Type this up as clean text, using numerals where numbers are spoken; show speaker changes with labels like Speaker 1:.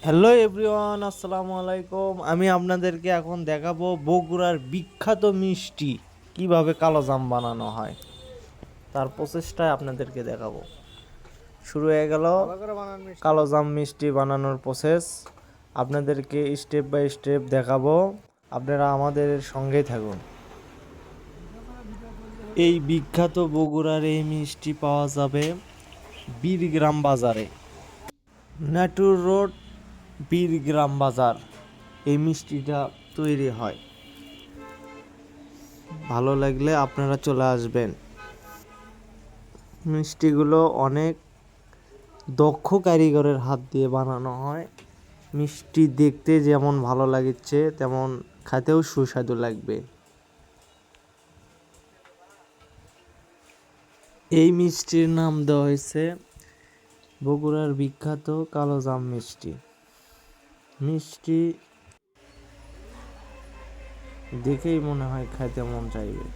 Speaker 1: Hello everyone, আসসালামু আলাইকুম। আমি আপনাদেরকে এখন দেখাবো বগুড়ার বিখ্যাত মিষ্টি কিভাবে কালো জাম বানানো হয়, তার প্রসেসটাই আপনাদেরকে দেখাবো। শুরু হয়ে গেল কালো জাম মিষ্টি বানানোর প্রসেস। আপনাদেরকে স্টেপ বাই স্টেপ দেখাবো, আপনারা আমাদের সঙ্গেই থাকুন। এই বিখ্যাত বগুড়ার এই মিষ্টি পাওয়া যাবে বীরগ্রাম বাজারে, নাটুর রোড, বীরগ্রাম বাজার। এই মিষ্টিটা তৈরি হয়। ভালো লাগলে আপনারা চলে আসবেন। মিষ্টিগুলো অনেক দক্ষ কারিগরের হাত দিয়ে বানানো হয়। মিষ্টি দেখতে যেমন ভালো লাগছে তেমন খেতেও সুস্বাদু লাগবে। এই মিষ্টির নাম দেওয়া হয়েছে বগুড়ার বিখ্যাত কালো জাম মিষ্টি। মিষ্টি দেখেই মনে হয় খাইতে মন চাইবে।